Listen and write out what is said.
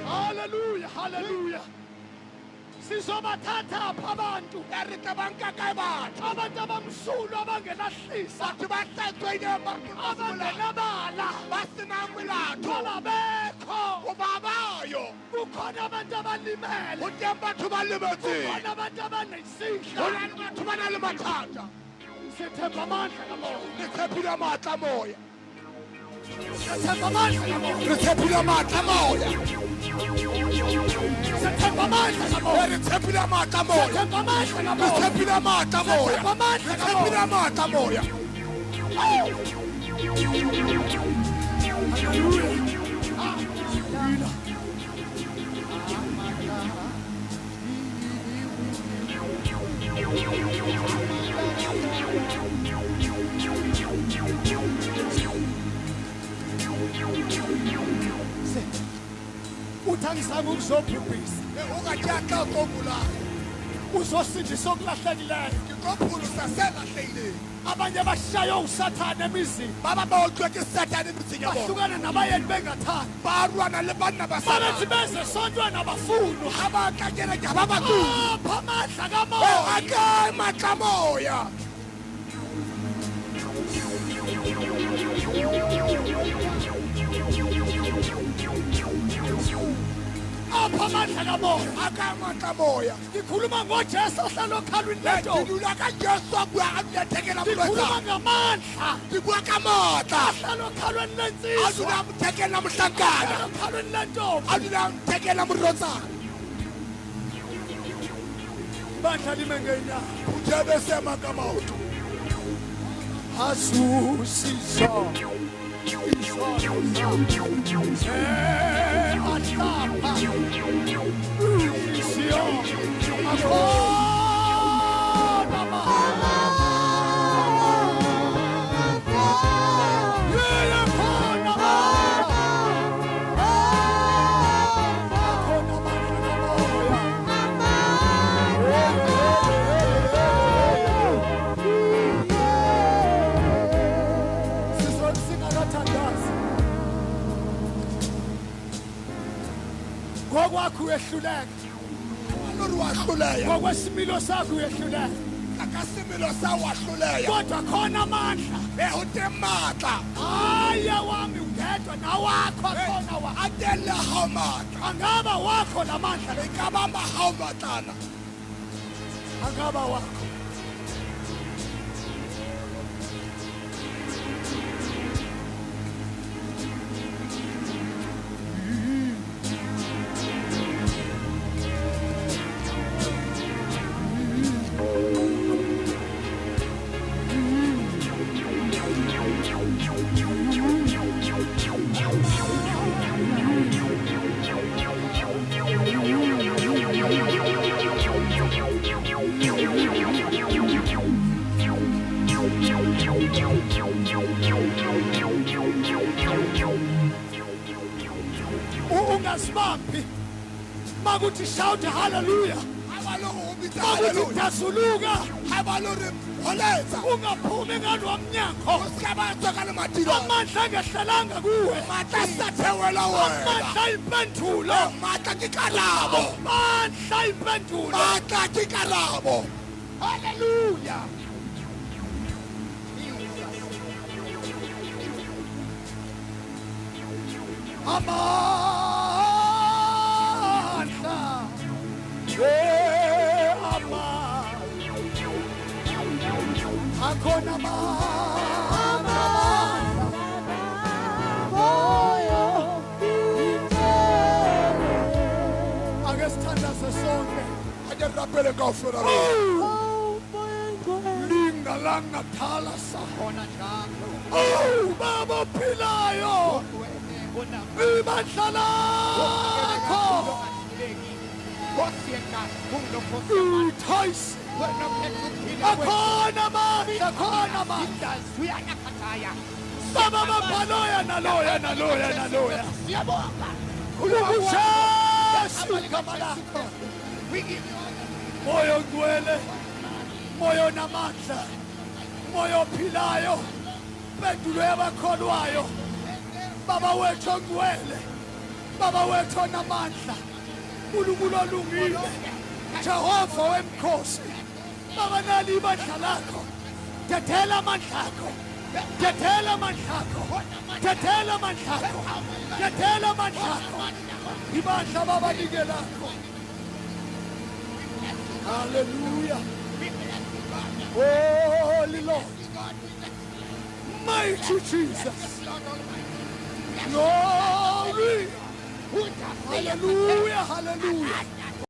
Hallelujah, hallelujah. Sizobathatha abantu abantu abamsulwa abangelahlisa abangenabala abekho kukhona abantu abalimele kukhona abantu abanesihla sithemba amandla kaMoya sithemba amandla kaMoya uthangisanga ukuzobhubhisa ungatyaka okobulayo uzosindisa okulahlekileyo abanye bashayo usathane emizini bahlukane nabayeni bengathandi babethi beze esontweni abafuni apha amandla kaMoya apha amandla kaMoya ngikhuluma ngoJesu ohlala okhalweni lentombi ngikhuluma ngamandla ohlala okhalweni lensizwa okhalweni lentombi bandla lime ngeenyawo asusiso ngokwakho uyehluleka ngokwesimilo sakho uyehluleka kodwa khona amandla hayi wami ungedwa nawakho khona angaba wakho la mandla angaba wakho Makuthi shout hallelujah. Makuthi dasuluka. Ungaphumi ngalo wamnyango. Amandla angehlalanga kuwe. Amandla impendulo. Amandla impendulo. Hallelujah. Amandla. Akhona amandla. Ake sithandaze sonke. Ake rapele kaofela. Linga langa thala sahona njalo. Oh baba ophilayo. Ibandla lakho. Uthoyisi. Akhona amandla, akhona amandla. Baba bapaloya naloya. Ukushesha igama lakho. Moya ongcwele, moya onamandla, moya ophilayo, impendulo yabakholwayo. Baba wethu ongcwele, baba wethu onamandla, uNkulunkulu olungile, Jehova wemkhosi. Baba nali ibandla lakho. Tethela amandla akho. Tethela amandla akho. Tethela amandla akho. Tethela amandla akho. Ibandla baba like lakho. Hallelujah. Holy Lord. Mighty Jesus. Glory. Hallelujah. Hallelujah.